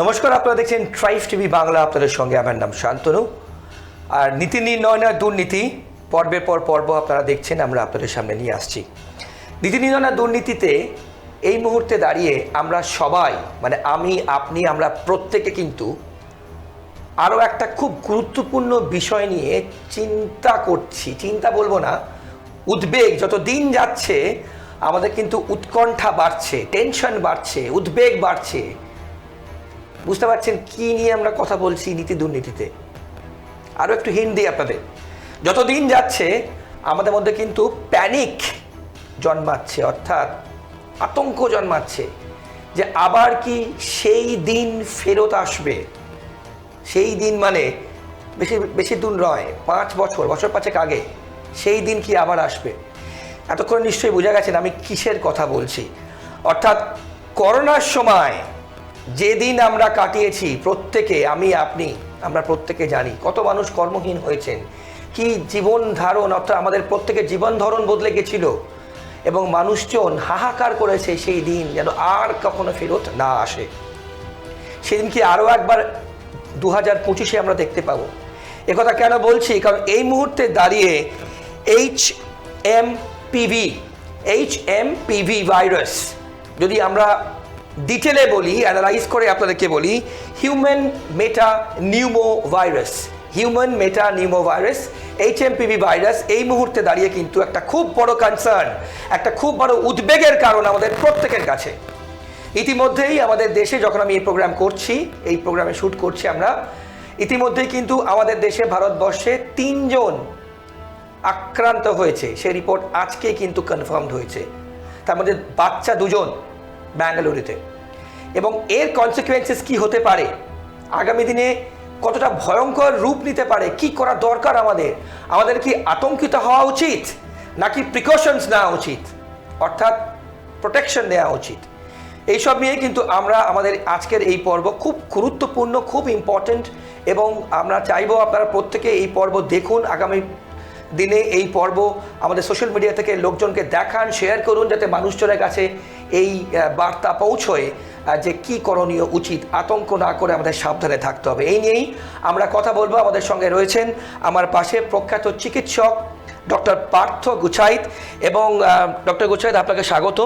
নমস্কার, আপনারা দেখছেন ট্রাইব টিভি বাংলা। আপনাদের সঙ্গে আমার নাম শান্তনু। আর নীতি নির্ণয় না দুর্নীতি পর্বের পর পর্ব আপনারা দেখছেন, আমরা আপনাদের সামনে নিয়ে আসছি। নীতি নির্ণয় না দুর্নীতিতে এই মুহূর্তে দাঁড়িয়ে আমরা সবাই, মানে আমি, আপনি, আমরা প্রত্যেকে কিন্তু আরও একটা খুব গুরুত্বপূর্ণ বিষয় নিয়ে চিন্তা করছি। চিন্তা বলবো না, উদ্বেগ। যত দিন যাচ্ছে আমাদের কিন্তু উৎকণ্ঠা বাড়ছে, টেনশন বাড়ছে, উদ্বেগ বাড়ছে। বুঝতে পারছেন কি নিয়ে আমরা কথা বলছি? নীতি দুর্নীতিতে। আরও একটু হিন্ট দিই আপনাদের। যত দিন যাচ্ছে আমাদের মধ্যে কিন্তু প্যানিক জন্মাচ্ছে, অর্থাৎ আতঙ্ক জন্মাচ্ছে যে আবার কি সেই দিন ফেরত আসবে। সেই দিন মানে বেশি দূর নয়, 5 বছর, বছর 5 আগে সেই দিন কি আবার আসবে। এতক্ষণ নিশ্চয়ই বোঝা গেছেন আমি কিসের কথা বলছি। অর্থাৎ করোনার সময় যেদিন আমরা কাটিয়েছি প্রত্যেকে, আমি, আপনি, আমরা প্রত্যেকে জানি কত মানুষ কর্মহীন হয়েছেন, কি জীবন ধারণ, অর্থাৎ আমাদের প্রত্যেকের জীবন ধরন বদলে গেছিল এবং মানুষজন হাহাকার করেছে সেই দিন যেন আর কখনো ফেরত না আসে। সেদিন কি আরও একবার 2025-এ আমরা দেখতে পাবো। একথা কেন বলছি? কারণ এই মুহূর্তে দাঁড়িয়ে এইচএমপিভি ভাইরাস, যদি আমরা ডিটেলে বলি, অ্যানালাইজ করে আপনাদেরকে বলি, হিউম্যান মেটা নিউমো ভাইরাস, এইচএমপিভি ভাইরাস এই মুহূর্তে দাঁড়িয়ে কিন্তু একটা খুব বড় কনসার্ন, একটা খুব বড় উদ্বেগের কারণ আমাদের প্রত্যেকের কাছে। ইতিমধ্যেই আমাদের দেশে, যখন আমি এই প্রোগ্রাম করছি, এই প্রোগ্রামে শ্যুট করছি আমরা, ইতিমধ্যেই কিন্তু আমাদের দেশে, ভারতবর্ষে 3 জন আক্রান্ত হয়েছে। সেই রিপোর্ট আজকে কিন্তু কনফার্মড হয়েছে। তার মধ্যে বাচ্চা 2 জন ব্যাঙ্গালুরুতে। এবং এর কনসিকুয়েন্সেস কি হতে পারে, আগামী দিনে কতটা ভয়ঙ্কর রূপ নিতে পারে, কি করা দরকার আমাদের কি আতঙ্কিত হওয়া উচিত নাকি প্রিকশনস নেওয়া উচিত, অর্থাৎ প্রোটেকশন নেওয়া উচিত, এইসব নিয়ে কিন্তু আমরা আমাদের আজকের এই পর্ব খুব গুরুত্বপূর্ণ, খুব ইম্পর্টেন্ট। এবং আমরা চাইবো আপনারা প্রত্যেকে এই পর্ব দেখুন। আগামী দিনে এই পর্ব আমাদের সোশ্যাল মিডিয়া থেকে লোকজনকে দেখান, শেয়ার করুন, যাতে মানুষজনের কাছে এই বার্তা পৌঁছয় যে কি করণীয় উচিত। আতঙ্ক না করে আমাদের সাবধানে থাকতে হবে। এই নিয়েই আমরা কথা বলবো। আমাদের সঙ্গে রয়েছেন আমার পাশে প্রখ্যাত চিকিৎসক ডক্টর পার্থ গুছাইত। এবং ডক্টর গুছাইত, আপনাকে স্বাগত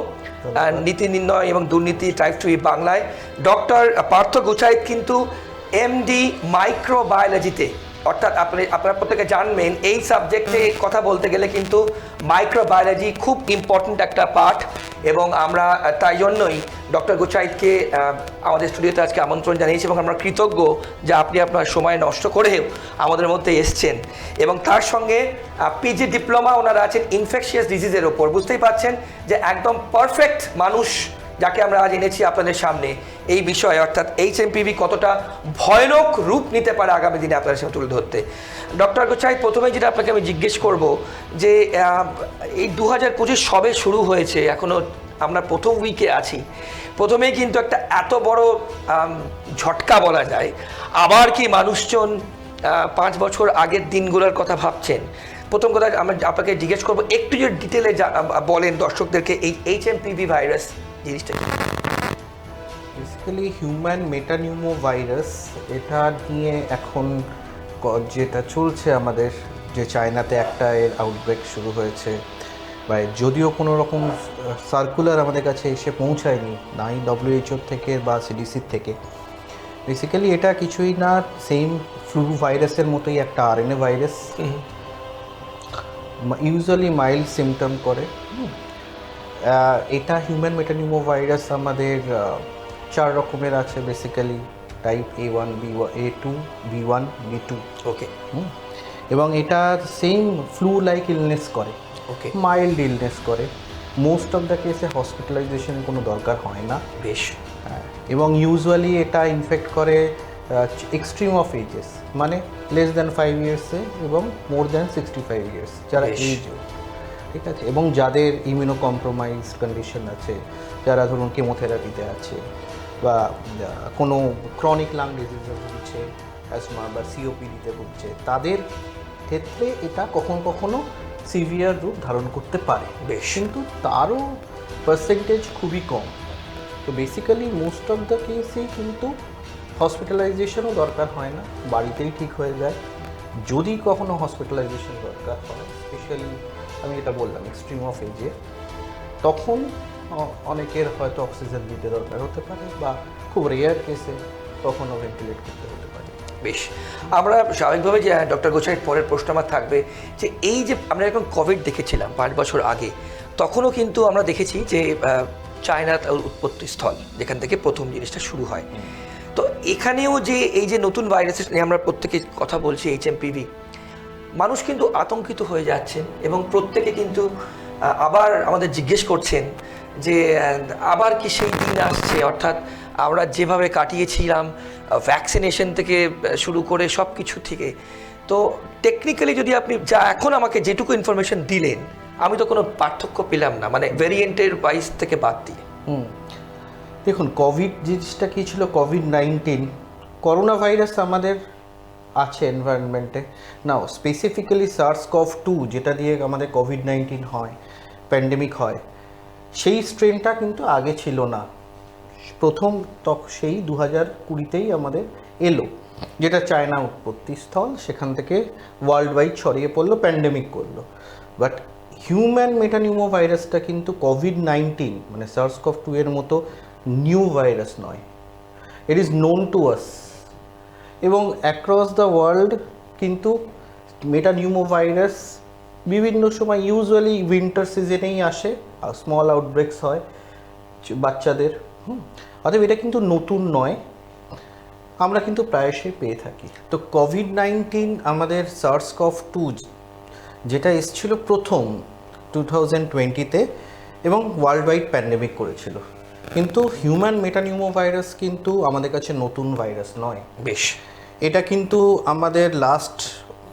নীতি নির্ণয় এবং দুর্নীতি ট্রাইব টিভি বাংলায়। ডক্টর পার্থ গুছাইত কিন্তু এমডি মাইক্রোবায়োলজিতে, অর্থাৎ আপনারা প্রত্যেকে জানবেন এই সাবজেক্টে কথা বলতে গেলে কিন্তু মাইক্রোবায়োলজি খুব ইম্পর্ট্যান্ট একটা পার্ট। এবং আমরা তাই জন্যই ডক্টর গুছাইতকে আমাদের স্টুডিওতে আজকে আমন্ত্রণ জানিয়েছি এবং আমরা কৃতজ্ঞ যে আপনি আপনার সময় নষ্ট করেও আমাদের মধ্যে এসছেন। এবং তার সঙ্গে পিজি ডিপ্লোমা ওনারা আছেন ইনফেকশিয়াস ডিজিজের ওপর। বুঝতেই পারছেন যে একদম পারফেক্ট মানুষ যাকে আমরা আজ এনেছি আপনাদের সামনে এই বিষয়ে, অর্থাৎ এইচএমপিভি কতটা ভয়ানক রূপ নিতে পারে আগামী দিনে আপনাদের সামনে তুলে ধরতে। ডক্টর গুছাইত, প্রথমে যেটা আপনাকে আমি জিজ্ঞেস করব যে এই 2025 সবে শুরু হয়েছে, এখনও আমরা প্রথম উইকে আছি। প্রথমেই কিন্তু একটা এত বড় ঝটকা বলা যায়। আবার কি মানুষজন 5 বছর আগের দিনগুলোর কথা ভাবছেন? প্রথম কথা আমরা আপনাকে জিজ্ঞেস করবো, একটু যদি ডিটেলে বলেন দর্শকদেরকে এই এইচএমপিভি ভাইরাস জিনিসটা। বেসিক্যালি হিউম্যান মেটানিউমো ভাইরাস, এটা নিয়ে এখন যেটা চলছে আমাদের, যে চায়নাতে একটা এর আউটব্রেক শুরু হয়েছে, বা যদিও কোনো রকম সার্কুলার আমাদের কাছে এসে পৌঁছায়নি, নাই WHO থেকে বা CDC থেকে। বেসিক্যালি এটা কিছুই না, সেম ফ্লু ভাইরাসের মতোই একটা RNA virus, usually mild symptom করে। এটা হিউম্যান মেটানিউমো ভাইরাস আমাদের 4 রকমের আছে basically, type A1, A2, B1, B2। ওকে। এবং এটা সেম ফ্লু লাইক ইলনেস করে, ওকে, মাইল্ড ইলনেস করে। মোস্ট অফ দ্য কেসে হসপিটালাইজেশন কোনো দরকার হয় না। বেশ। এবং ইউজুয়ালি এটা ইনফেক্ট করে এক্সট্রিম অফ এজেস, মানে লেস দ্যান 5 ইয়ার্সে এবং মোর দ্যান 65 ইয়ার্স যারা এজ, ঠিক আছে। এবং যাদের ইমিউনো কম্প্রোমাইজ কন্ডিশন আছে, যারা ধরুন কেমোথেরাপিতে আছে বা কোনো ক্রনিক লাং ডিজিজে ভুগছে, অ্যাসমা বা সিওপিডিতে ভুগছে, তাদের ক্ষেত্রে এটা কখনো কখনো সিভিয়ার রূপ ধারণ করতে পারে। বেশ। কিন্তু তারও পার্সেন্টেজ খুবই কম। তো বেসিক্যালি মোস্ট অফ দ্য কেসেই কিন্তু হসপিটালাইজেশনও দরকার হয় না, বাড়িতেই ঠিক হয়ে যায়। যদি কখনো হসপিটালাইজেশন দরকার হয়, স্পেশালি আমি এটা বললাম এক্সট্রিম অফ এজে, তখন অনেকের হয়তো অক্সিজেন দিতে দরকার হতে পারে, বা খুব রেয়ার কেসে কখনো ভেন্টিলেট করতে হতে পারে। বেশ, আমরা স্বাভাবিকভাবে যে ডক্টর গোছাইয়ের পরের প্রশ্ন আমার থাকবে যে এই যে আমরা এখন কোভিড দেখেছিলাম 5 বছর আগে, তখনও কিন্তু আমরা দেখেছি যে চায়না উৎপত্তি স্থল, যেখান থেকে প্রথম জিনিসটা শুরু হয়। তো এখানেও যে এই যে নতুন ভাইরাসের নিয়ে আমরা প্রত্যেকে কথা বলছি, HMPV, মানুষ কিন্তু আতঙ্কিত হয়ে যাচ্ছেন এবং প্রত্যেকে কিন্তু আবার আমাদের জিজ্ঞেস করছেন যে আবার কি সেই দিন আসছে, অর্থাৎ আমরা যেভাবে কাটিয়েছিলাম ভ্যাকসিনেশন থেকে শুরু করে সব কিছু থেকে। তো টেকনিক্যালি যদি আপনি যা এখন আমাকে যেটুকু ইনফরমেশন দিলেন, আমি তো কোনো পার্থক্য পেলাম না, মানে ভ্যারিয়েন্টের ওয়াইজ থেকে বাদ দিয়ে। দেখুন, কোভিড জিনিসটা কী ছিল, কোভিড-19 করোনা ভাইরাস আমাদের আছে এনভায়রনমেন্টে নাও, স্পেসিফিক্যালি SARS-CoV-2 যেটা দিয়ে আমাদের কোভিড-19 হয়, প্যান্ডেমিক হয়, সেই স্ট্রেনটা কিন্তু আগে ছিল না। প্রথম সেই 2020তেই আমাদের এলো, যেটা চায়না উৎপত্তি স্থল, সেখান থেকে ওয়ার্ল্ড ওয়াইড ছড়িয়ে পড়লো, প্যান্ডেমিক করলো। বাট হিউম্যান মেটানিউমো ভাইরাসটা কিন্তু কোভিড-19 মানে SARS-CoV-2 এর মতো নিউ ভাইরাস নয়। It is known to us, এবং অ্যাক্রস দ্য ওয়ার্ল্ড কিন্তু মেটানিউমো ভাইরাস বিভিন্ন সময়, ইউজুয়ালি উইন্টার সিজনেই আসে, স্মল আউটব্রেকস হয় বাচ্চাদের। অতএব এটা কিন্তু নতুন নয়, আমরা কিন্তু প্রায়শই পেয়ে থাকি। তো কোভিড-19 আমাদের SARS-CoV-2 যেটা এসেছিল প্রথম 2020তে এবং ওয়ার্ল্ড ওয়াইড প্যান্ডেমিক করেছিল, কিন্তু হিউম্যান মেটানিউমো ভাইরাস কিন্তু আমাদের কাছে নতুন ভাইরাস নয়। বেশ, এটা কিন্তু আমাদের লাস্ট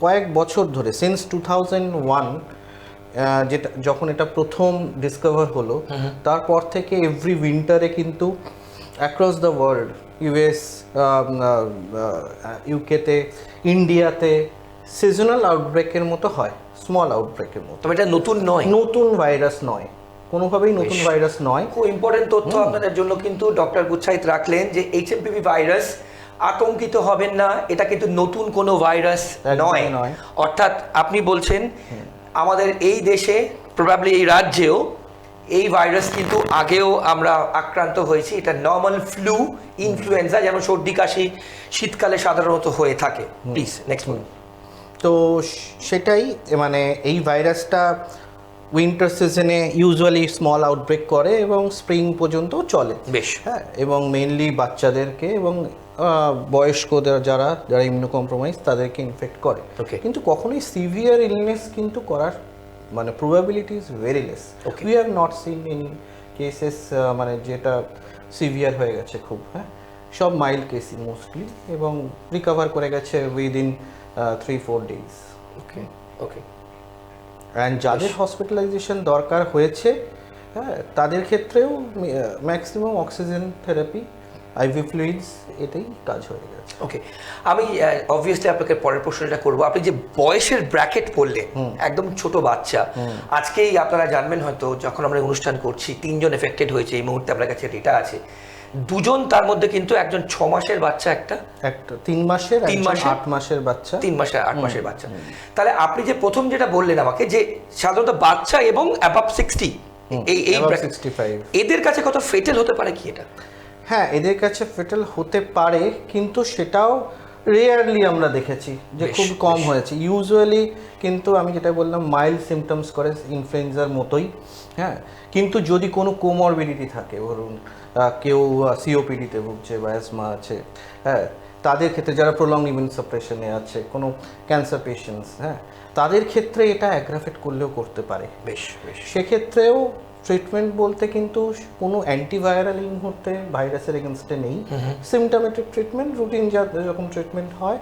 কয়েক বছর ধরে, সিন্স 2001 যেটা যখন এটা প্রথম ডিসকভার হলো, তারপর থেকে এভরি উইন্টারে কিন্তু অ্যাক্রস দ্য ওয়ার্ল্ড, US, ইউকেতে, ইন্ডিয়াতে সিজনাল আউটব্রেকের মতো হয়, স্মল আউটব্রেকের মতো। তবে এটা নতুন নয়, নতুন ভাইরাস নয়, কোনোভাবেই নতুন ভাইরাস নয়। খুব ইম্পর্টেন্ট তথ্য আপনাদের জন্য কিন্তু ডক্টর গুচ্ছাইত রাখলেন যে HMPV ভাইরাস, আতঙ্কিত হবেন না, এটা কিন্তু নতুন কোনো ভাইরাস নয়। অর্থাৎ আপনি বলছেন আমাদের এই দেশে, প্রবাবলি এই রাজ্যেও এই ভাইরাস কিন্তু আগেও আমরা আক্রান্ত হয়েছি। এটা নর্মাল ফ্লু, ইনফ্লুয়েঞ্জা, যেমন সর্দি কাশি শীতকালে সাধারণত হয়ে থাকে। প্লিজ নেক্সট বলুন। তো সেটাই, মানে এই ভাইরাসটা উইন্টার সিজনে ইউজুয়ালি স্মল আউটব্রেক করে এবং স্প্রিং পর্যন্ত চলে। বেশ, হ্যাঁ, এবং মেইনলি বাচ্চাদেরকে এবং বয়স্কদের যারা ইমিউনোকম্প্রোমাইজ তাদেরকে ইনফেক্ট করে। কিন্তু কখনোই সিভিয়ার ইলনেস কিন্তু করার মানে probability is very less. We have not seen any cases মানে যেটা সিভিয়ার হয়ে গেছে খুব, হ্যাঁ, সব মাইল্ড কেসই মোস্টলি, এবং রিকভার করে গেছে within 3-4 days। Okay okay. And যাদের হসপিটালাইজেশন দরকার হয়েছে, হ্যাঁ, তাদের ক্ষেত্রেও maximum oxygen therapy, IV fluids, এটাই কাজ হয়ে গেছে। ওকে, আমি অবভিয়াসলি আপনাকে পরের প্রশ্নটা করবো। আপনি যে বয়সের ব্র্যাকেট বললেন, একদম ছোট বাচ্চা, আজকেই আপনারা জানবেন হয়তো, যখন আমরা অনুষ্ঠান করছি 3 জন এফেক্টেড হয়েছে এই মুহূর্তে, আপনার কাছে ডেটা আছে। 2 জন, তার মধ্যে কিন্তু একজন 6 মাসের বাচ্চা, একটা 3 মাসের, 8 মাসের বাচ্চা, 3 মাসের 8 মাসের বাচ্চা। তাহলে আপনি যে প্রথম যেটা বললেন আমাকে, যে সাধারণত বাচ্চা এবং অ্যাবাভ 60, এই 65, এদের কাছে কত ফেটেল হতে পারে কি এটা? হ্যাঁ, এদের কাছে ফেটাল হতে পারে, কিন্তু সেটাও রেয়ারলি আমরা দেখেছি যে খুব কম হয়েছে। ইউজুয়ালি কিন্তু আমি যেটা বললাম, মাইল্ড সিমটমস করে ইনফ্লুয়েঞ্জার মতোই, হ্যাঁ। কিন্তু যদি কোনো কোমরবিডিটি থাকে, ধরুন কেউ COPD-তে ভুগছে বা অ্যাজমা আছে, হ্যাঁ, তাদের ক্ষেত্রে, যারা প্রলং ইমিউন সাপ্রেশনে আছে, কোনো ক্যান্সার পেশেন্টস, হ্যাঁ, তাদের ক্ষেত্রে এটা অ্যাগ্রাভেট করলেও করতে পারে। বেশ বেশ। সেক্ষেত্রেও ট্রিটমেন্ট বলতে কিন্তু কোনো অ্যান্টিভাইরাল এই মুহূর্তে ভাইরাসের এগেনস্টে নেই। সিমটমেটিক ট্রিটমেন্ট, রুটিন যেরকম ট্রিটমেন্ট হয়,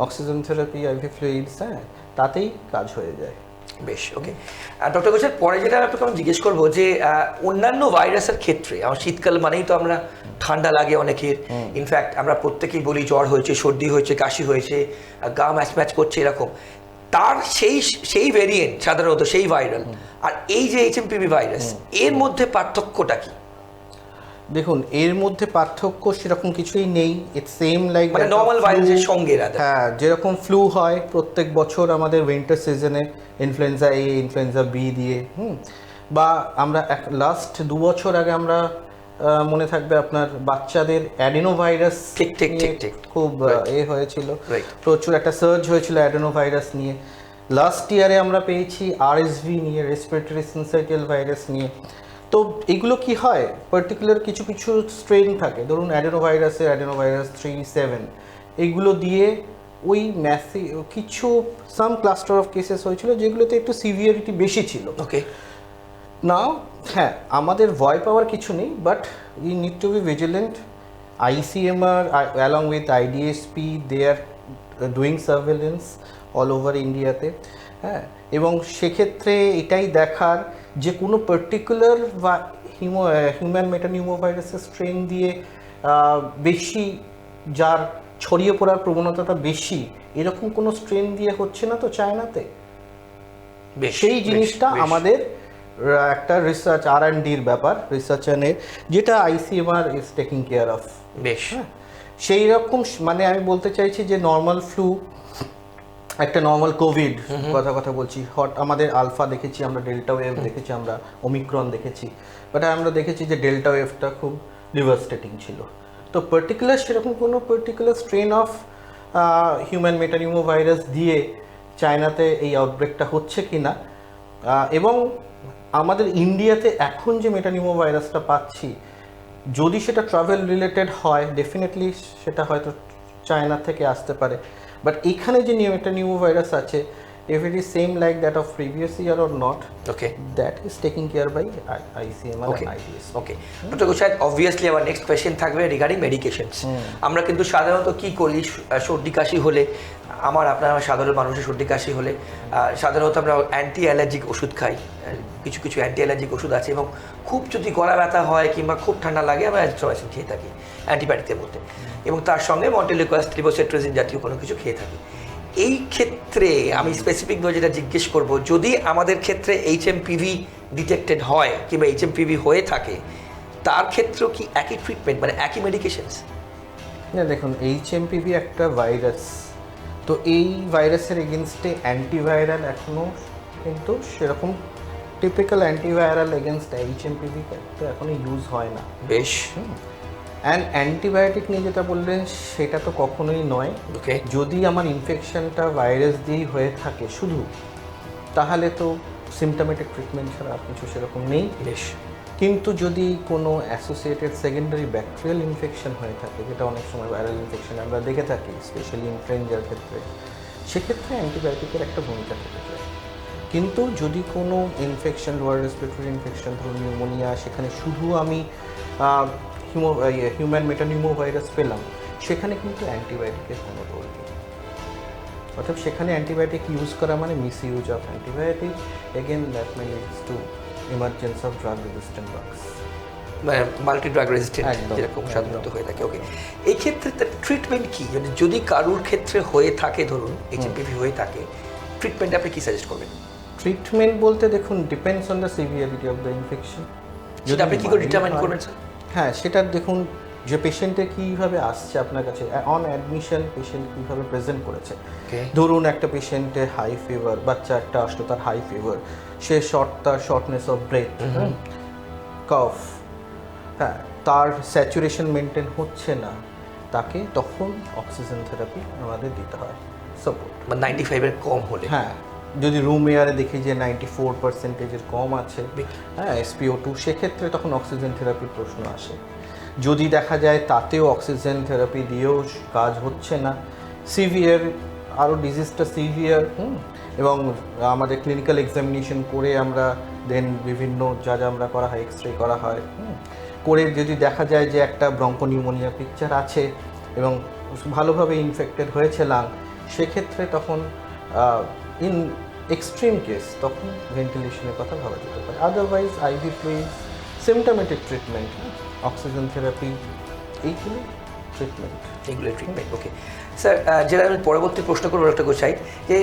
অক্সিজেন থেরাপি, IV ফ্লুইডস, হ্যাঁ, তাতেই কাজ হয়ে যায়। বেশ, ওকে। ডক্টর গোছাই, পরে যেটা আপনাকে আমি জিজ্ঞেস করবো যে অন্যান্য ভাইরাসের ক্ষেত্রে, আমার শীতকাল মানেই তো আমরা ঠান্ডা লাগে অনেকের, ইনফ্যাক্ট আমরা প্রত্যেকেই বলি জ্বর হয়েছে, সর্দি হয়েছে, কাশি হয়েছে, গা ম্যাচ করছে, এরকম। তার সেই ভেরিয়েন্ট সাধারণত, সেই ভাইরাল, আর এই যে HMPV ভাইরাস, এর মধ্যে পার্থক্যটা কি? দেখুন এর মধ্যে পার্থক্য সেরকম কিছুই নেই, ইটস সেম লাইক মানে নর্মাল ভাইরাসের সঙ্গে রাদা। হ্যাঁ, যেরকম ফ্লু হয় প্রত্যেক বছর আমাদের উইন্টার সিজনে ইনফ্লুয়েঞ্জা এ, ইনফ্লুয়েঞ্জা বি দিয়ে, বা আমরা লাস্ট 2 বছর আগে আমরা মনে থাকবে আপনার বাচ্চাদের অ্যাডিনোভাইরাস ঠিক, ঠিক, ঠিক, ঠিক। খুব Right. হয়েছিল, Right. প্রচুর একটা সার্চ হয়েছিল অ্যাডিনোভাইরাস নিয়ে। লাস্ট ইয়ারে আমরা পেয়েছি আরএসভি নিয়ে, রেসপিরেটরি সিনসাইটিয়াল ভাইরাস নিয়ে। তো এগুলো কি হয়, পার্টিকুলার কিছু কিছু স্ট্রেন থাকে, ধরুন অ্যাডেনোভাইরাস 3-7 এগুলো দিয়ে ওই কিছু সাম ক্লাস্টার অফ কেসেস হয়েছিল যেগুলোতে একটু সিভিয়ারিটি বেশি ছিল। ওকে, নাও হ্যাঁ, আমাদের ভয় পাওয়ার কিছু নেই, but we need to be vigilant. ICMR along with IDSP they are doing surveillance all over ইন্ডিয়াতে, হ্যাঁ, এবং সেক্ষেত্রে এটাই দেখার যে কোনো পার্টিকুলার বা হিউম্যান মেটানিউমোভাইরাসের স্ট্রেন দিয়ে বেশি যার ছড়িয়ে পড়ার প্রবণতাটা বেশি, এরকম কোনো স্ট্রেন দিয়ে হচ্ছে না তো চায়নাতে। বেশ, সেই বেশ, জিনিসটা বেশ। আমাদের একটা রিসার্চ R&Dর ব্যাপার, রিসার্চারের, যেটা ICMR is taking care of. বেশ, সেই রকম মানে আমি বলতে চাইছি যে নর্মাল ফ্লু, একটা নর্মাল কোভিড কথা বলছি, আমাদের আলফা দেখেছি আমরা, ডেল্টা ওয়েভ দেখেছি আমরা, ওমিক্রন দেখেছি, বাট আমরা দেখেছি যে ডেল্টা ওয়েভটা খুব ডিভাস্টেটিং ছিল। তো পার্টিকুলার সেরকম কোনো particular strain of human metapneumovirus দিয়ে চায়নাতে এই আউটব্রেকটা হচ্ছে কি না, এবং আমাদের ইন্ডিয়াতে এখন যে মেটানিউমোভাইরাসটা পাচ্ছি, যদি সেটা ট্রাভেল রিলেটেড হয় ডেফিনেটলি সেটা হয়তো চায়না থেকে আসতে পারে, বাট এখানে যে মেটানিউমোভাইরাস আছে, if it is same like that of previous year or not, okay, that is taken care by ICMR Okay. and IDS. Okay, doctor Gosai, obviously আমার নেক্সট কোয়েশ্চেন থাকবে রিগার্ডিং মেডিকেশনস। আমরা কিন্তু সাধারণত কি করি, সর্দি কাশি হলে, আপনার সাধারণ মানুষের সর্দি কাশি হলে সাধারণত আমরা অ্যান্টি অ্যালার্জিক ওষুধ খাই। কিছু কিছু অ্যান্টি অ্যালার্জিক ওষুধ আছে, এবং খুব যদি গলা ব্যথা হয় কিংবা খুব ঠান্ডা লাগে আমরা অ্যাজিথ্রোমাইসিন খেয়ে থাকি অ্যান্টিবায়োটিকের মধ্যে, এবং তার সঙ্গে মন্টেলিকোয়াস, লিভোসেট্রিজিন জাতীয় কোনো কিছু খেয়ে থাকি। এই ক্ষেত্রে আমি স্পেসিফিকভাবে যেটা জিজ্ঞেস করব, যদি আমাদের ক্ষেত্রে HMPV ডিটেক্টেড হয় কিংবা HMPV হয়ে থাকে, তার ক্ষেত্রেও কি একই ট্রিটমেন্ট, মানে একই মেডিকেশনস? না দেখুন, HMPV একটা ভাইরাস, তো এই ভাইরাসের এগেনস্টে অ্যান্টিভাইরাল এখনও কিন্তু সেরকম টিপিক্যাল অ্যান্টিভাইরাল এগেনস্ট HMPV তো এখনো ইউজ হয় না। বেশ, অ্যান্ড অ্যান্টিবায়োটিক নিয়ে যেটা বললেন সেটা তো কখনোই নয়। ওকে, যদি আমার ইনফেকশনটা ভাইরাস দিয়েই হয়ে থাকে শুধু, তাহলে তো সিমটমেটিক ট্রিটমেন্ট ছাড়া আর কিছু সেরকম নেই। বেশ, কিন্তু যদি কোনো অ্যাসোসিয়েটেড সেকেন্ডারি ব্যাকটেরিয়াল ইনফেকশন হয়ে থাকে, যেটা অনেক সময় ভাইরাল ইনফেকশন আমরা দেখে থাকি, স্পেশালি ইনফ্লুয়েঞ্জার ক্ষেত্রে, সেক্ষেত্রে অ্যান্টিবায়োটিকের একটা ভূমিকা থেকে যায়। কিন্তু যদি কোনো ইনফেকশন, লোয়ার রেসপিরেটরি ইনফেকশন, ধরুন নিউমোনিয়া, সেখানে শুধু আমি হিউম্যান মেটানিউমোভাইরাস পেলাম, সেখানে কিন্তু অ্যান্টিবায়োটিকের কোনো রোল নেই। অর্থাৎ সেখানে অ্যান্টিবায়োটিক ইউজ করা মানে miss use of antibiotic, again that may leads to emergence of drug resistant drugs, মানে মাল্টি ড্রাগ রেজিস্ট্যান্ট একদম, যেরকম সাধারণত একদম। হয়ে থাকে। ওকে, এই ক্ষেত্রে তার ট্রিটমেন্ট কি, মানে যদি কারুর ক্ষেত্রে হয়ে থাকে, ধরুন HMPV হয়ে থাকে, ট্রিটমেন্ট আপনি কি সাজেস্ট করবেন? ট্রিটমেন্ট বলতে দেখুন, depends on the severity of the infection. সেটা আপনি কি করে ডিটারমাইন করবেন স্যার? হ্যাঁ, সেটা দেখুন যে পেশেন্টে কীভাবে আসছে আপনার কাছে, অন অ্যাডমিশন পেশেন্ট কীভাবে প্রেজেন্ট করেছে। ধরুন একটা পেশেন্টে হাই ফিভার, বাচ্চা একটা আসলো, তার হাই ফিভার, সে তার শর্টনেস অফ ব্রেথ, কফ, হ্যাঁ, তার স্যাচুরেশন মেনটেন হচ্ছে না, তাকে তখন অক্সিজেন থেরাপি আমাদের দিতে হয়, সাপোর্ট। মানে 95-এর কম হলে? হ্যাঁ, যদি রুম এয়ারে দেখি যে 94%-এর কম আছে, হ্যাঁ, SpO2, সেক্ষেত্রে তখন অক্সিজেন থেরাপির প্রশ্ন আসে। যদি দেখা যায় তাতেও অক্সিজেন থেরাপি দিয়েও কাজ হচ্ছে না, সিভিয়ার, আরও ডিজিজটা সিভিয়ার, এবং আমাদের ক্লিনিক্যাল এক্সামিনেশন করে আমরা দেন বিভিন্ন যা আমরা করা হয়, এক্সরে করা হয়, করে যদি দেখা যায় যে একটা ব্রঙ্কোনিউমোনিয়া পিকচার আছে এবং ভালোভাবে ইনফেক্টেড হয়েছে লাং, সেক্ষেত্রে তখন ইন এক্সট্রিম কেস তখন ভেন্টিলেশনের কথা ভাবা যেতে পারে। Otherwise IV fluid, symptomatic treatment, oxygen therapy, এইগুলো ট্রিটমেন্ট। এগুলো ট্রিটমেন্ট। ওকে স্যার, যেটা আমি পরবর্তী প্রশ্ন করবো একটা গোছাই, যে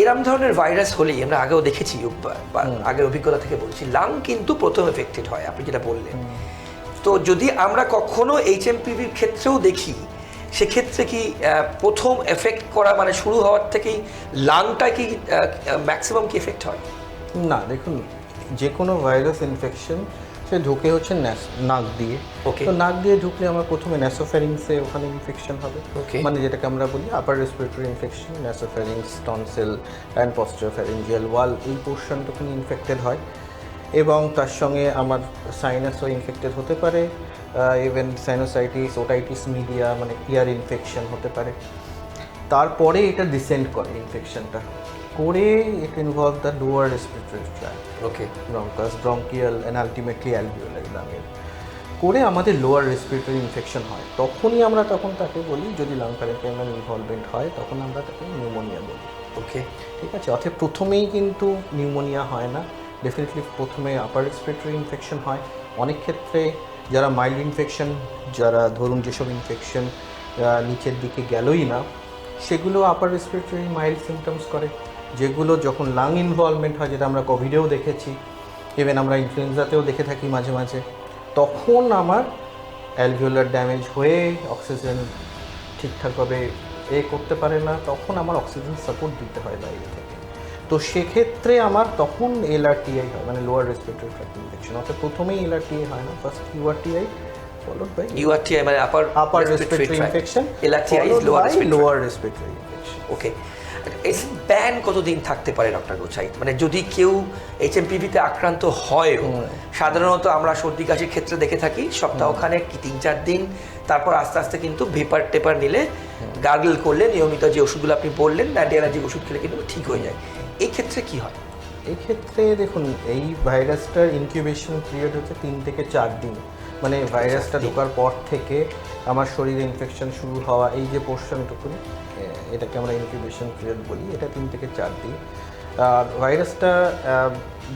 এরম ধরনের ভাইরাস হলেই আমরা আগেও দেখেছি বা আগের অভিজ্ঞতা থেকে বলছি, লাং কিন্তু প্রথম এফেক্টেড হয়, আপনি যেটা বললেন। তো যদি আমরা কখনো এইচএমপিভির ক্ষেত্রেও দেখি, সেক্ষেত্রে কি প্রথম এফেক্ট করা মানে শুরু হওয়ার থেকেই লাংটা কি ম্যাক্সিমাম কি এফেক্ট হয়? না, দেখুন, যে কোনো ভাইরাস ইনফেকশন সে ঢুকে হচ্ছে নাক দিয়ে। Okay. তো নাক দিয়ে ঢুকলে আমার প্রথমে ন্যাসোফ্যারিংসে ওখানে ইনফেকশন হবে, Okay. মানে যেটাকে আমরা বলি upper respiratory infection, nasopharynx, tonsil and posterior pharyngeal wall, এই পোর্শনটুকুনি ইনফেক্টেড হয়। এবং তার সঙ্গে আমার সাইনাসও ইনফেক্টেড হতে পারে, ইভেন সাইনোসাইটিস, ওটাইটিস মিডিয়া, মানে ইয়ার ইনফেকশন হতে পারে। তারপরে এটা ডিসেন্ড করে ইনফেকশনটা করে, it involve the lower respiratory tract, okay, bronchus, bronchial and ultimately alveolar লাংয়ের করে আমাদের লোয়ার রেসপিরেটরি ইনফেকশন হয়। তখনই আমরা তাকে বলি, যদি লাং প্যারেনকাইমাল ইনভলভমেন্ট হয় তখন আমরা তাকে নিউমোনিয়া বলি। ওকে, ঠিক আছে, অর্থাৎ প্রথমেই কিন্তু নিউমোনিয়া হয় না, ডেফিনেটলি প্রথমে আপার রেসপিরেটরি ইনফেকশন হয়। অনেক ক্ষেত্রে যারা মাইল্ড ইনফেকশন, যারা ধরুন যেসব ইনফেকশন নিচের দিকে গেলই না, সেগুলো আপার রেসপিরেটরি মাইল্ড সিমটমস করে। যেগুলো যখন লাং ইনভলভমেন্ট হয়, যেটা আমরা কোভিডেও দেখেছি, ইভেন আমরা ইনফ্লুয়েঞ্জাতেও দেখে থাকি মাঝে মাঝে, তখন আমার অ্যালভিওলার ড্যামেজ হয়ে অক্সিজেন ঠিকঠাকভাবে করতে পারে না, তখন আমার অক্সিজেন সাপোর্ট দিতে হয় বাইরে থেকে। তো সেক্ষেত্রে আমার তখন এলআরটিআই হয়, মানে লোয়ার রেসপিরেটরি ট্র্যাক্ট ইনফেকশন। অর্থাৎ প্রথমেই এলআরটিআই হয় না, first URTI followed by URTI মানে upper respiratory infection, LRTI is lower respiratory infection. Okay, এই ব্যান কতদিন থাকতে পারে ডক্টর গোছাই? মানে যদি কেউ এইচএমপিভিতে আক্রান্ত হয়, সাধারণত আমরা সর্দি কাশির ক্ষেত্রে দেখে থাকি সপ্তাহখানেক কি 3-4 দিন, তারপর আস্তে আস্তে কিন্তু ভেপার টেপার নিলে, গার্গল করলে, নিয়মিত যে ওষুধগুলো আপনি বললেন, অ্যান্টি অ্যালার্জিক ওষুধ খেলে কিন্তু ঠিক হয়ে যায়। এই ক্ষেত্রে কি হয়? এই ক্ষেত্রে দেখুন, এই ভাইরাসটার ইনকিউবেশন পিরিয়ড হচ্ছে 3 থেকে 4 দিন, মানে ভাইরাসটা ঢোকার পর থেকে আমার শরীরে ইনফেকশন শুরু হওয়া, এই যে পোর্শনটুকুনি, এটাকে আমরা ইনকিউবেশন পিরিয়ড বলি, এটা 3 থেকে 4 দিন। আর ভাইরাসটা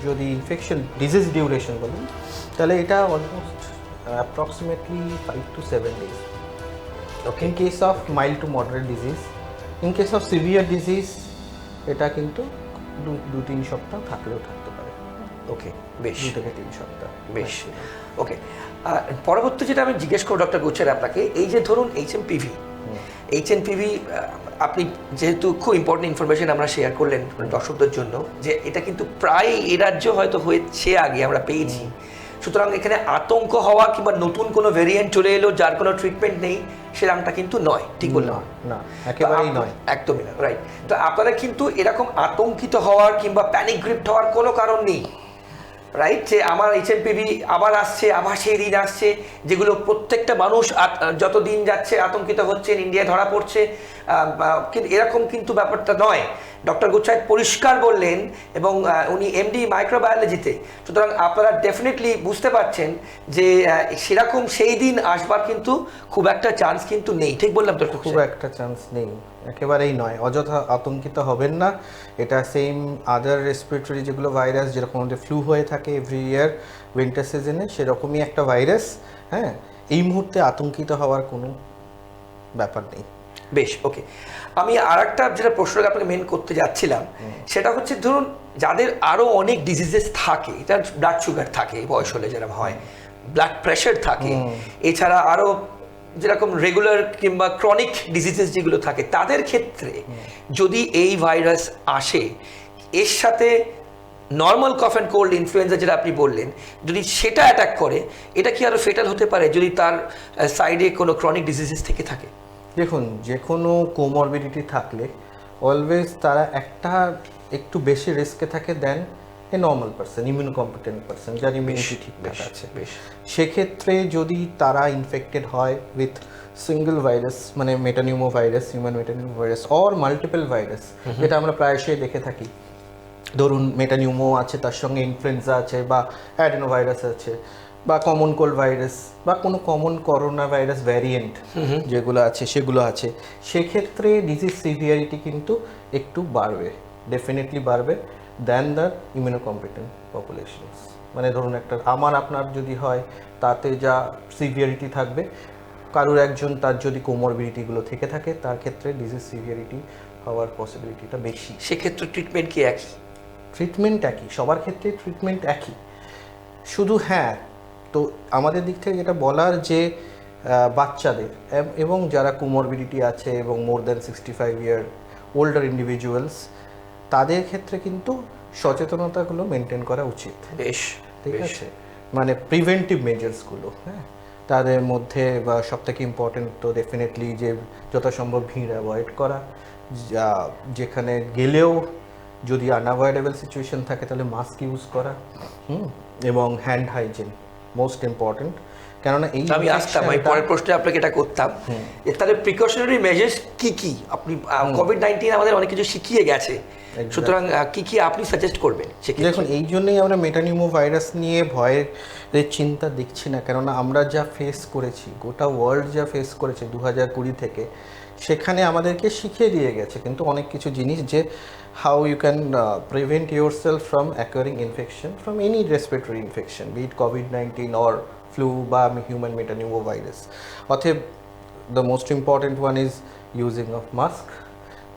যদি ইনফেকশন ডিজিজ ডিউরেশন বলি, তাহলে এটা almost approximately 5 to 7 days. Okay, in case of mild to moderate disease, in case of severe disease এটা কিন্তু 2-3 সপ্তাহ থাকলেও থাকতে পারে। ওকে, বেশ, 2 থেকে 3 সপ্তাহ, বেশ। ওকে, পরবর্তী যেটা আমি জিজ্ঞেস করব ডক্টর গোছের আপনাকে, এই যে ধরুন এইচএমপিভি, আপনি যেহেতু খুব ইম্পর্টেন্ট ইনফরমেশন আমরা শেয়ার করলেন দর্শকদের জন্য, যে এটা কিন্তু প্রায় এ রাজ্য হয়তো হয়েছে আগে আমরা পেয়েছি, সুতরাং এখানে আতঙ্ক হওয়া কিংবা নতুন কোনো ভেরিয়েন্ট চলে এলো যার কোনো ট্রিটমেন্ট নেই, সেরকমটা কিন্তু নয়, ঠিক বললাম? না, একেবারেই নয়, একদমই না, রাইট। তো আপনারা কিন্তু এরকম আতঙ্কিত হওয়ার কিংবা প্যানিক গ্রিপ্ট হওয়ার কোনো কারণ নেই, রাইট? যে আমার এইচএমপিভি আবার আসছে, আবার সেই দিন আসছে, যেগুলো প্রত্যেকটা মানুষ যত দিন যাচ্ছে আতঙ্কিত হচ্ছেন, ইন্ডিয়ায় ধরা পড়ছে, কিন্তু এরকম কিন্তু ব্যাপারটা নয়। ডক্টর গোচ্ছায় পরিষ্কার বললেন, এবং উনি এমডি মাইক্রোবায়োলজিতে, সুতরাং আপনারা ডেফিনেটলি বুঝতে পারছেন যে সেরকম সেই দিন আসবার কিন্তু খুব একটা চান্স কিন্তু নেই, ঠিক বললাম তো? খুব একটা চান্স নেই, একেবারেই নয়। অযথা আতঙ্কিত হবেন না। এটা সেম আদার রেসপিরেটরি যেগুলো ভাইরাস, যেরকম আমাদের ফ্লু হয়ে থাকে এভরি ইয়ার উইন্টার সিজনে, সেরকমই একটা ভাইরাস। হ্যাঁ, এই মুহূর্তে আতঙ্কিত হওয়ার কোনো ব্যাপার নেই। বেশ, ওকে। আমি আর একটা যেটা প্রশ্নটা আপনাকে মেন করতে যাচ্ছিলাম, সেটা হচ্ছে ধরুন যাদের আরও অনেক ডিজিজেস থাকে, যার ব্লাড সুগার থাকে, বয়স হলে যেরকম হয়, ব্লাড প্রেশার থাকে, এছাড়া আরও যেরকম রেগুলার কিংবা ক্রনিক ডিজিজেস যেগুলো থাকে, তাদের ক্ষেত্রে যদি এই ভাইরাস আসে, এর সাথে normal cough and cold influenza যেটা আপনি বললেন, যদি সেটা অ্যাটাক করে, এটা কি আরও ফেটাল হতে পারে যদি তার সাইডে কোনো ক্রনিক ডিজিজেস থেকে থাকে? দেখুন, যে কোনো কোমরবিডিটি থাকলে অলওয়েজ তারা একটু বেশি রিস্কে থাকে then a normal person, immunocompetent person, যার ইমিউনিটি ঠিকঠাক আছে। সেক্ষেত্রে যদি তারা ইনফেক্টেড হয় উইথ সিঙ্গেল ভাইরাস, মানে metapneumovirus, human metapneumovirus, or multiple virus, যেটা আমরা প্রায়শই দেখে থাকি, ধরুন মেটানিউমো আছে, তার সঙ্গে ইনফ্লুয়েঞ্জা আছে, বা অ্যাডেনো ভাইরাস আছে, বা কমন কোল্ড ভাইরাস, বা কোনো কমন করোনা ভাইরাস ভ্যারিয়েন্ট যেগুলো আছে সেগুলো আছে, সেক্ষেত্রে ডিজিজ সিভিয়ারিটি কিন্তু একটু বাড়বে, ডেফিনেটলি বাড়বে দ্যান দ্য ইমিউনোকম্পিটেন্ট পপুলেশনস। মানে ধরুন আপনার যদি হয়, তাতে যা সিভিয়ারিটি থাকবে, কারোর একজন তার যদি কোমরবিডিটিগুলো থেকে থাকে, তার ক্ষেত্রে ডিজিজ সিভিয়ারিটি হওয়ার পসিবিলিটিটা বেশি। সেক্ষেত্রে ট্রিটমেন্ট কি একই? ট্রিটমেন্ট একই, সবার ক্ষেত্রে ট্রিটমেন্ট একই, শুধু হ্যাঁ তো আমাদের দিক থেকে যেটা বলার যে বাচ্চাদের এবং যারা কোমরবিডিটি আছে এবং মোর দ্যান 65 ইয়ার ওল্ডার ইন্ডিভিজুয়ালস, তাদের ক্ষেত্রে কিন্তু সচেতনতাগুলো মেনটেন করা উচিত। বেশ, ঠিক আছে, মানে প্রিভেন্টিভ মেজার্সগুলো, হ্যাঁ, তাদের মধ্যে বা সবথেকে ইম্পর্টেন্ট তো ডেফিনেটলি যে যথাসম্ভব ভিড় অ্যাভয়েড করা, যেখানে গেলেও যদি আনঅ্যাভয়েডেবল সিচুয়েশন থাকে তাহলে মাস্ক ইউজ করা, এবং হ্যান্ড হাইজিন মোস্ট ইম্পর্টেন্ট। কেননা এই আমি আসতাম, আমি পরের প্রশ্নে আপনাকে এটা করতাম, তাহলে প্রিকশনারি মেজার্স কি কি আপনি, কোভিড-19 আমাদের অনেক কিছু শিখিয়ে গেছে, সুতরাং কি কি আপনি সাজেস্ট করবেন? দেখুন, এই জন্যই আমরা মেটানিউমো ভাইরাস নিয়ে ভয়ের চিন্তা দেখছি না, কেননা আমরা যা ফেস করেছি, গোটা ওয়ার্ল্ড যা ফেস করেছে 2020 থেকে, সেখানে আমাদেরকে শিখিয়ে দিয়ে গেছে কিন্তু অনেক কিছু জিনিস, যে how you can prevent yourself from acquiring infection from any respiratory infection, be it কোভিড-19 অর ফ্লু বা হিউম্যান মেটানিউমো ভাইরাস। অতএব the most important one is using of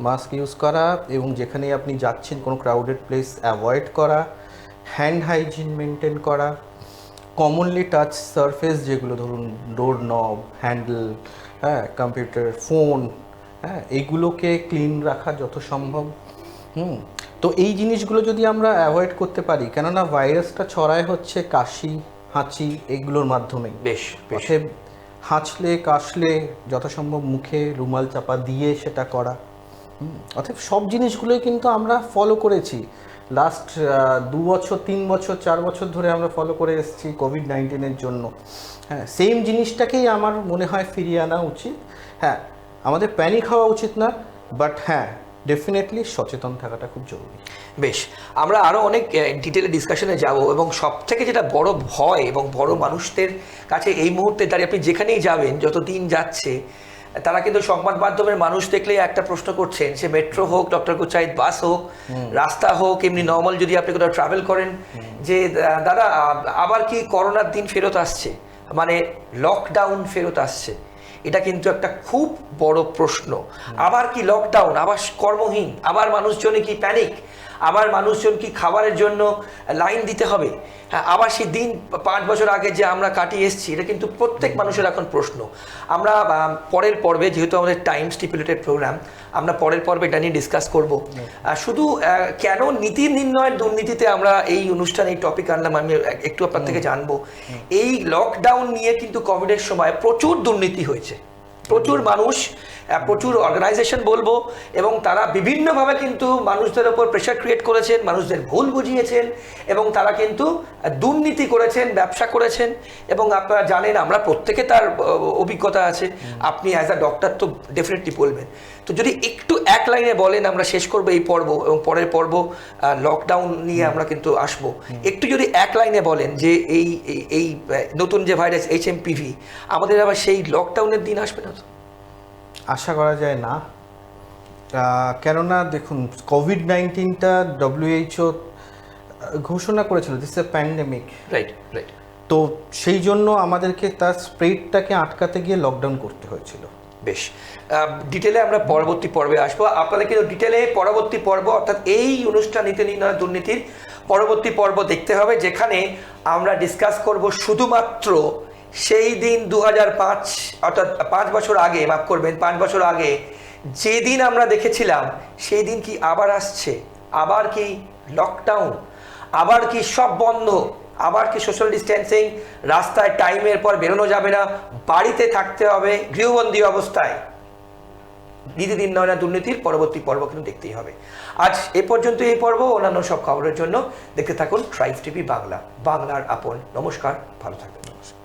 mask use করা, এবং যেখানে আপনি যাচ্ছেন কোনো ক্রাউডেড প্লেস অ্যাভয়েড করা, হ্যান্ড হাইজিন মেনটেন করা, কমনলি টাচ সারফেস যেগুলো ধরুন ডোর নব, হ্যান্ডেল, হ্যাঁ, কম্পিউটার, ফোন, হ্যাঁ, এইগুলোকে ক্লিন রাখা যত সম্ভব। তো এই জিনিসগুলো যদি আমরা অ্যাভয়েড করতে পারি, কেননা ভাইরাসটা ছড়ায় হচ্ছে কাশি, হাঁচি এগুলোর মাধ্যমে। বেশ, হাঁচলে কাশলে যথাসম্ভব মুখে রুমাল চাপা দিয়ে সেটা করা। অর্থাৎ সব জিনিসগুলোই কিন্তু আমরা ফলো করেছি লাস্ট 2 বছর, 3 বছর, 4 বছর ধরে আমরা ফলো করে এসেছি কোভিড-19 জন্য। হ্যাঁ, সেম জিনিসটাকেই আমার মনে হয় ফিরিয়ে আনা উচিত। হ্যাঁ, আমাদের প্যানিক হওয়া উচিত না, বাট হ্যাঁ, ডেফিনেটলি সচেতন থাকাটা খুব জরুরি। বেশ, আমরা আরও অনেক ডিটেলে ডিসকাশনে যাব, এবং সব থেকে যেটা বড় ভয় এবং বড় মানুষদের কাছে এই মুহূর্তে দাঁড়িয়ে আপনি যেখানেই যাবেন, যত দিন যাচ্ছে, তারা কিন্তু সংবাদ মাধ্যমের মানুষ দেখলেই একটা প্রশ্ন করছেন, সে মেট্রো হোক, ডক্টর কুচাইদ বাস হোক, রাস্তা হোক, এমনি নর্মাল যদি আপনি কোথাও ট্রাভেল করেন, যে দাদা আবার কি করোনার দিন ফেরত আসছে, মানে লকডাউন ফেরত আসছে। এটা কিন্তু একটা খুব বড় প্রশ্ন। আবার কি লকডাউন, আবার কর্মহীন, আবার মানুষজনে কি প্যানিক, আবার মানুষজন কি খাবারের জন্য লাইন দিতে হবে, হ্যাঁ, আবার সেই দিন 5 বছর আগে যে আমরা কাটিয়ে এসেছি, এটা কিন্তু প্রত্যেক মানুষের এখন প্রশ্ন। আমরা পরের পর্বে, যেহেতু আমাদের টাইম স্টিপুলেটেড প্রোগ্রাম, আমরা পরের পর্বে এটা নিয়ে ডিসকাস করবো। শুধু কেন নীতি নির্ণয়ের দুর্নীতিতে আমরা এই অনুষ্ঠানে এই টপিক আনলাম, আমি একটু আপনার থেকে জানবো। এই লকডাউন নিয়ে কিন্তু কোভিডের সময় প্রচুর দুর্নীতি হয়েছে, প্রচুর মানুষ, প্রচুর অর্গানাইজেশন বলবো, এবং তারা বিভিন্নভাবে কিন্তু মানুষদের ওপর প্রেশার ক্রিয়েট করেছেন, মানুষদের ভুল বুঝিয়েছেন, এবং তারা কিন্তু দুর্নীতি করেছেন, ব্যবসা করেছেন। এবং আপনারা জানেন, আমরা প্রত্যেকে তার অভিজ্ঞতা আছে, আপনি অ্যাজ আ ডক্টর তো ডেফিনেটলি বলবেন। তো যদি একটু এক লাইনে বলেন, আমরা শেষ করবো এই পর্ব, এবং পরের পর্ব লকডাউন নিয়ে আমরা কিন্তু আসবো। একটু যদি এক লাইনে বলেন যে এই নতুন যে ভাইরাস HMPV, আমাদের আবার সেই লকডাউনের দিন আসবে না তো? আশা করা যায় না, কেননা দেখুন, কোভিড-19টা WHO ঘোষণা করেছিল দিস এ প্যান্ডেমিক, রাইট। তো সেই জন্য আমাদেরকে তার স্প্রেডটাকে আটকাতে গিয়ে লকডাউন করতে হয়েছিল। বেশ, ডিটেলে আমরা পরবর্তী পর্বে আসবো। আপনাদের কিন্তু ডিটেলে পরবর্তী পর্ব, অর্থাৎ এই অনুষ্ঠান নীতি নির্ণয় দুর্নীতির পরবর্তী পর্ব দেখতে হবে, যেখানে আমরা ডিসকাস করব শুধুমাত্র সেই দিন 2005, অর্থাৎ 5 বছর আগে, মাফ করবেন, 5 বছর আগে যেদিন আমরা দেখেছিলাম, সেই দিন কি আবার আসছে? আবার কি লকডাউন? আবার কি সব বন্ধ? আবার কি সোশ্যাল ডিস্টেন্সিং? রাস্তায় টাইমের পর বেরোনো যাবে না, বাড়িতে থাকতে হবে গৃহবন্দী অবস্থায়? নীতি নির্ণয় দুর্নীতির পরবর্তী পর্ব কিন্তু দেখতেই হবে। আজ এ পর্যন্ত এই পর্ব। অন্যান্য সব খবরের জন্য দেখতে থাকুন ট্রাইবস টিভি বাংলা, বাংলার আপন। নমস্কার, ভালো থাকবেন। নমস্কার।